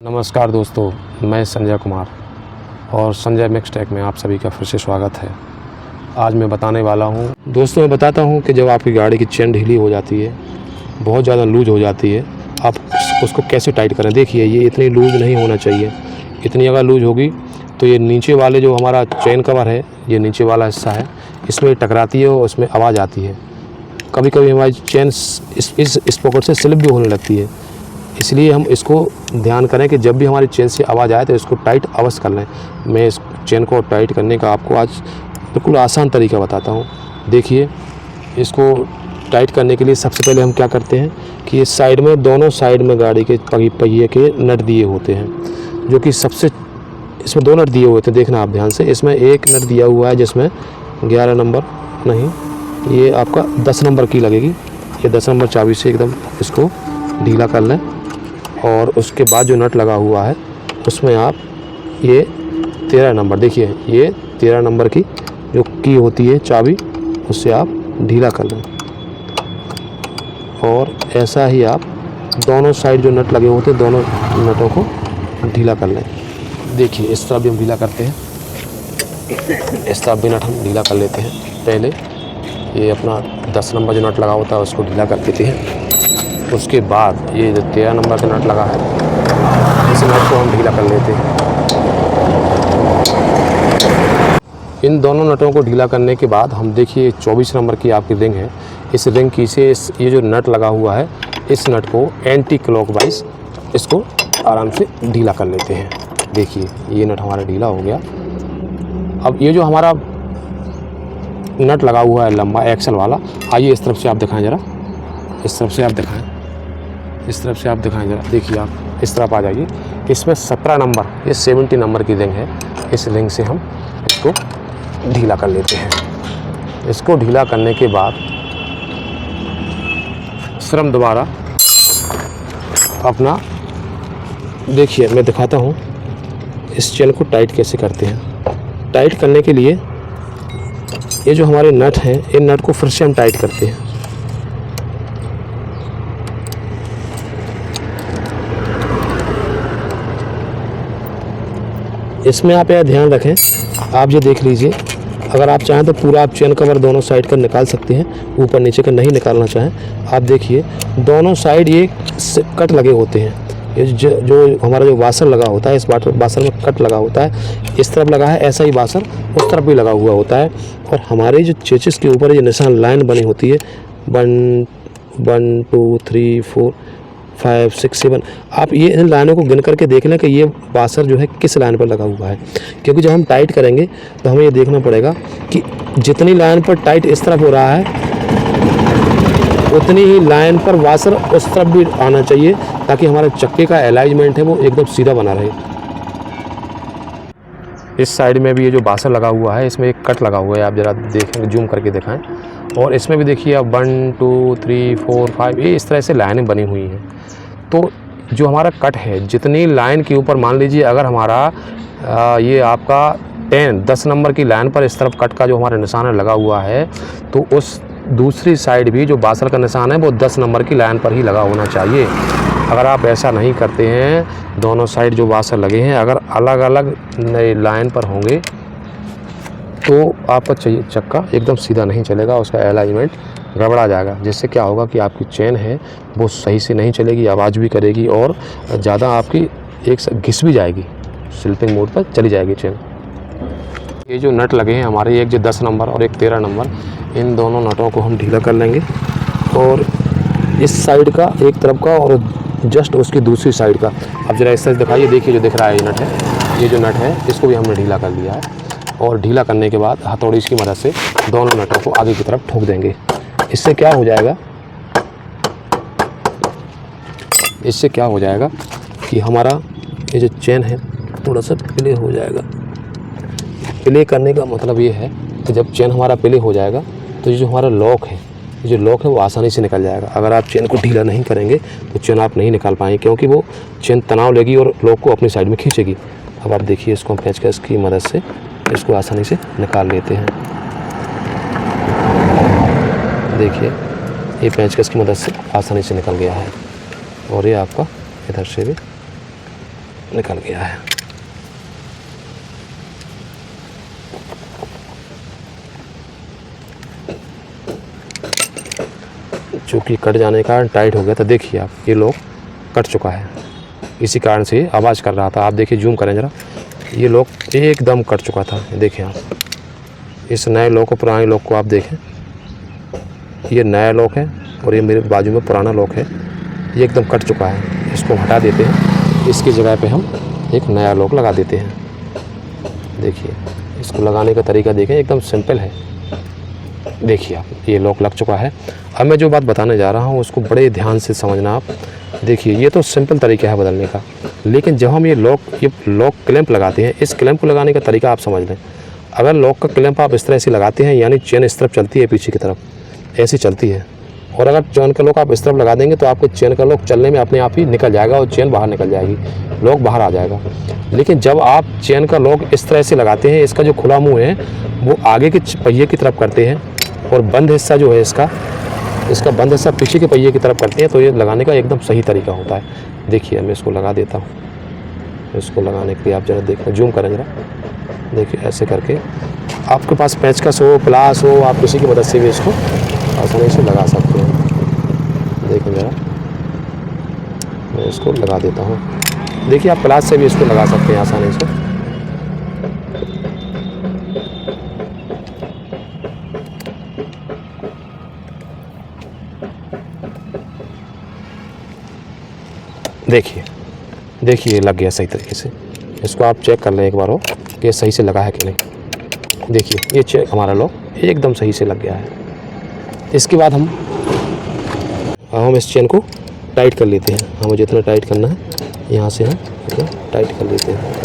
नमस्कार दोस्तों, मैं संजय कुमार और संजय मिक्स टेक में आप सभी का फिर से स्वागत है। आज मैं बताने वाला हूं दोस्तों, मैं बताता हूं कि जब आपकी गाड़ी की चेन ढीली हो जाती है, बहुत ज़्यादा लूज हो जाती है, आप उसको कैसे टाइट करें। देखिए, ये इतनी लूज नहीं होना चाहिए। इतनी अगर लूज होगी तो ये नीचे वाले जो हमारा चेन कवर है, ये नीचे वाला हिस्सा है, इसमें टकराती है और उसमें आवाज़ आती है। कभी कभी हमारी चेन इस पॉकेट से स्लिप भी होने लगती है। इसलिए हम इसको ध्यान करें कि जब भी हमारी चेन से आवाज़ आए तो इसको टाइट अवश्य कर लें। मैं इस चेन को टाइट करने का आपको आज बिल्कुल आसान तरीका बताता हूँ। देखिए, इसको टाइट करने के लिए सबसे पहले हम क्या करते हैं कि ये साइड में, दोनों साइड में गाड़ी के पहिए के नट दिए होते हैं, जो कि सबसे इसमें 2 नट दिए हुए थे। देखना आप ध्यान से, इसमें एक नट दिया हुआ है जिसमें 11 नंबर नहीं, ये आपका 10 नंबर की लगेगी। ये 10 नंबर चाबी से एकदम इसको ढीला कर लें और उसके बाद जो नट लगा हुआ है उसमें आप ये 13 नंबर, देखिए ये 13 नंबर की जो की होती है चाबी, उससे आप ढीला कर लें। और ऐसा ही आप दोनों साइड जो नट लगे होते हैं, दोनों नटों को ढीला कर लें। देखिए, इस तरफ भी हम ढीला करते हैं, इस तरफ भी नट हम ढीला कर लेते हैं। पहले ये अपना 10 नंबर जो नट लगा होता है उसको ढीला कर देते हैं। उसके बाद ये जो 13 नंबर का नट लगा है, इस नट को हम ढीला कर लेते हैं। इन दोनों नटों को ढीला करने के बाद हम, देखिए 24 नंबर की आपकी रिंग है, इस रिंग की से ये जो नट लगा हुआ है, इस नट को एंटी क्लॉकवाइज इसको आराम से ढीला कर लेते हैं। देखिए, ये नट हमारा ढीला हो गया। अब ये जो हमारा नट लगा हुआ है लंबा एक्सल वाला, आइए इस तरफ से आप दिखाएं ज़रा, इस तरफ से आप दिखाएं, इस तरफ से आप दिखाएं ज़रा। देखिए, आप इस तरफ आ जाइए। इसमें 17 नंबर, ये 70 नंबर की रिंग है। इस रिंग से हम इसको ढीला कर लेते हैं। इसको ढीला करने के बाद श्रम दोबारा अपना, देखिए मैं दिखाता हूँ इस चेन को टाइट कैसे करते हैं। टाइट करने के लिए ये जो हमारे नट हैं, इन नट को फिर से हम टाइट करते हैं। इसमें आप यह ध्यान रखें, आप ये देख लीजिए, अगर आप चाहें तो पूरा आप चेन कवर दोनों साइड का निकाल सकते हैं, ऊपर नीचे का नहीं निकालना चाहें। आप देखिए, दोनों साइड ये कट लगे होते हैं। ये जो हमारा जो वाशर लगा होता है, इस वाशर में कट लगा होता है। इस तरफ लगा है, ऐसा ही वाशर उस तरफ भी लगा हुआ होता है। और हमारे जो चेचिस के ऊपर ये निशान लाइन बनी होती है, 1 2 3 4 5 6 7, आप ये इन लाइनों को गिन करके देख लें कि ये वाशर जो है किस लाइन पर लगा हुआ है। क्योंकि जब हम टाइट करेंगे तो हमें ये देखना पड़ेगा कि जितनी लाइन पर टाइट इस तरफ हो रहा है, उतनी ही लाइन पर वाशर उस तरफ भी आना चाहिए, ताकि हमारे चक्के का अलाइनमेंट है वो एकदम सीधा बना रहे। इस साइड में भी ये जो वाशर लगा हुआ है, इसमें एक कट लगा हुआ है, आप ज़रा देखें, जूम करके दिखाएं। और इसमें भी देखिए आप 1 2 3 4 5, ये इस तरह से लाइनें बनी हुई हैं। तो जो हमारा कट है, जितनी लाइन के ऊपर, मान लीजिए अगर हमारा ये आपका 10 नंबर की लाइन पर इस तरफ कट का जो हमारा निशान लगा हुआ है, तो उस दूसरी साइड भी जो वाशर का निशान है वो 10 नंबर की लाइन पर ही लगा होना चाहिए। अगर आप ऐसा नहीं करते हैं, दोनों साइड जो वाशर लगे हैं अगर अलग अलग लाइन पर होंगे, तो आपका चक्का एकदम सीधा नहीं चलेगा, उसका अलाइनमेंट गड़बड़ा जाएगा। जिससे क्या होगा कि आपकी चेन है वो सही से नहीं चलेगी, आवाज़ भी करेगी और ज़्यादा आपकी एक घिस भी जाएगी, स्लिपिंग मोड पर चली जाएगी चेन। ये जो नट लगे हैं हमारे, एक जो 10 नंबर और एक 13 नंबर, इन दोनों नटों को हम ढीला कर लेंगे। और इस साइड का एक तरफ का और जस्ट उसकी दूसरी साइड का, अब ज़रा इस तरह दिखाइए। देखिए, जो दिख रहा है ये नट है, ये जो नट है इसको भी हमने ढीला कर लिया है। और ढीला करने के बाद हथौड़ी की मदद से दोनों नटों को आगे की तरफ ठोक देंगे। इससे क्या हो जाएगा, इससे क्या हो जाएगा कि हमारा ये जो चेन है थोड़ा सा प्ले हो जाएगा। प्ले करने का मतलब ये है कि जब चेन हमारा प्ले हो जाएगा तो ये जो हमारा लॉक है, ये जो लॉक है वो आसानी से निकल जाएगा। अगर आप चेन को ढीला नहीं करेंगे तो चेन आप नहीं निकाल पाएंगे, क्योंकि वो चेन तनाव लेगी और लॉक को अपनी साइड में खींचेगी। अब आप देखिए, इसको हम पेंचकस की मदद से इसको आसानी से निकाल लेते हैं। देखिए, ये पेंचकस की मदद से आसानी से निकल गया है। और ये आपका इधर से भी निकल गया है। चूँकि कट जाने का टाइट हो गया था, देखिए आप ये लॉक कट चुका है, इसी कारण से आवाज़ कर रहा था। आप देखिए, जूम करें ज़रा, ये लॉक एकदम कट चुका था। देखिए आप इस नए लॉक और पुराने लॉक को आप देखें, ये नया लॉक है और ये मेरे बाजू में पुराना लॉक है, ये एकदम कट चुका है। इसको हटा देते हैं, इसकी जगह पे हम एक नया लॉक लगा देते हैं। देखिए इसको लगाने का तरीका देखें, एकदम सिंपल है। देखिए आप, ये लॉक लग चुका है। अब मैं जो बात बताने जा रहा हूँ उसको बड़े ध्यान से समझना आप। देखिए ये तो सिंपल तरीका है बदलने का, लेकिन जब हम ये लॉक क्लैंप लगाते हैं, इस क्लैंप को लगाने का तरीका आप समझ लें। अगर लॉक का क्लैंप आप इस तरह से लगाते हैं, यानी चेन इस तरफ चलती है, पीछे की तरफ ऐसी चलती है, और अगर चेन का लॉक आप इस तरफ लगा देंगे तो आपके चेन का लॉक चलने में अपने आप ही निकल जाएगा और चेन बाहर निकल जाएगी, लॉक बाहर आ जाएगा। लेकिन जब आप चेन का लॉक इस तरह से लगाते हैं, इसका जो खुला मुँह है वो आगे के पहिए की तरफ करते हैं और बंद हिस्सा जो है इसका बंद हिस्सा पीछे के पहिए की तरफ करते हैं, तो ये लगाने का एकदम सही तरीका होता है। देखिए मैं इसको लगा देता हूँ। इसको लगाने के लिए आप ज़रा देखें, जूम करें ज़रा, देखिए ऐसे करके आपके पास पेचकस हो, प्लास हो, आप किसी की मदद से भी इसको आसानी से लगा सकते हैं। देखें ज़रा, मैं इसको लगा देता हूँ। देखिए आप प्लास से भी इसको लगा सकते हैं आसानी से। देखिए लग गया सही तरीके से। इसको आप चेक कर लें एक बार हो कि ये सही से लगा है कि नहीं। देखिए ये चेक हमारा लॉक एकदम सही से लग गया है। इसके बाद हम इस चेन को टाइट कर लेते हैं। हमें जितना टाइट करना है यहाँ से हम इतना टाइट कर लेते हैं।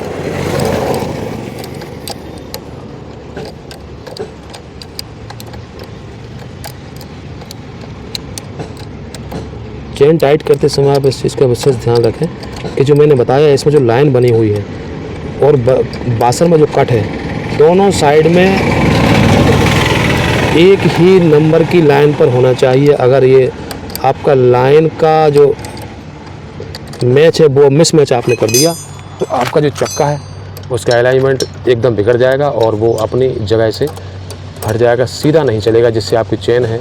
चेन टाइट करते समय आप इस चीज़ का विशेष ध्यान रखें कि जो मैंने बताया इसमें जो लाइन बनी हुई है और बासर में जो कट है, दोनों साइड में एक ही नंबर की लाइन पर होना चाहिए। अगर ये आपका लाइन का जो मैच है वो मिसमैच आपने कर दिया तो आपका जो चक्का है उसका अलाइनमेंट एकदम बिगड़ जाएगा और वो अपनी जगह से हट जाएगा, सीधा नहीं चलेगा, जिससे आपकी चेन है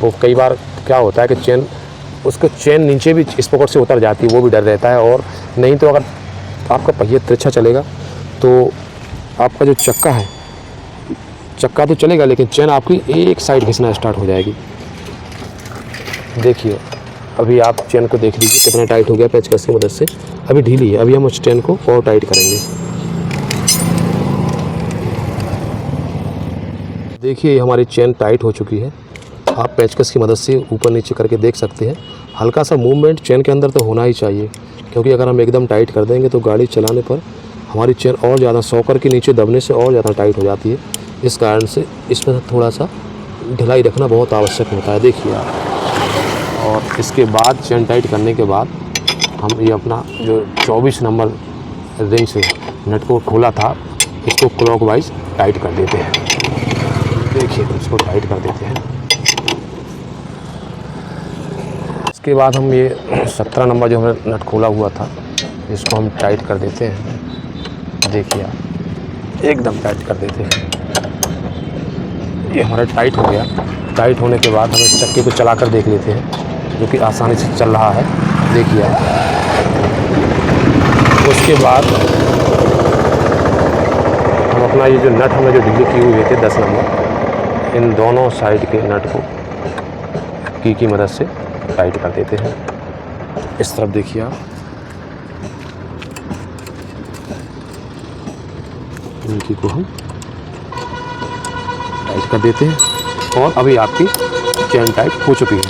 वो कई बार क्या होता है कि चेन नीचे भी इस पकड़ से उतर जाती है, वो भी डर रहता है। और नहीं तो अगर आपका पहिया तिरछा चलेगा तो आपका जो चक्का तो चलेगा लेकिन चेन आपकी एक साइड घिसना स्टार्ट हो जाएगी। देखिए अभी आप चेन को देख लीजिए कितना टाइट हो गया पेचकस की मदद से। अभी ढीली है, अभी हम उस चेन को और टाइट करेंगे। देखिए हमारी चेन टाइट हो चुकी है। आप पेचकस की मदद से ऊपर नीचे करके देख सकते हैं। हल्का सा मूवमेंट चेन के अंदर तो होना ही चाहिए, क्योंकि अगर हम एकदम टाइट कर देंगे तो गाड़ी चलाने पर हमारी चेन और ज़्यादा सॉकर के नीचे दबने से और ज़्यादा टाइट हो जाती है। इस कारण से इसमें थोड़ा सा ढिलाई रखना बहुत आवश्यक होता है। देखिए आप, और इसके बाद चेन टाइट करने के बाद हम ये अपना जो 24 नंबर रिंग से नट को खोला था इसको क्लॉकवाइज टाइट कर देते हैं। देखिए इसको टाइट कर देते हैं। इसके बाद हम ये 17 नंबर जो हमने नट खोला हुआ था इसको हम टाइट कर देते हैं। देखिए आप, एकदम टाइट कर देते हैं। ये हमारा टाइट हो गया। टाइट होने के बाद हम इस चक्के को चला कर देख लेते हैं, जो कि आसानी से चल रहा है। देखिए आप, उसके बाद हम अपना ये जो नट हमने जो ढीली की हुई थी 10 नंबर, इन दोनों साइड के नट को की मदद से टाइट कर देते हैं। इस तरफ देखिए आप, की को हम टाइट कर देते हैं और अभी आपकी चेन टाइट हो चुकी है।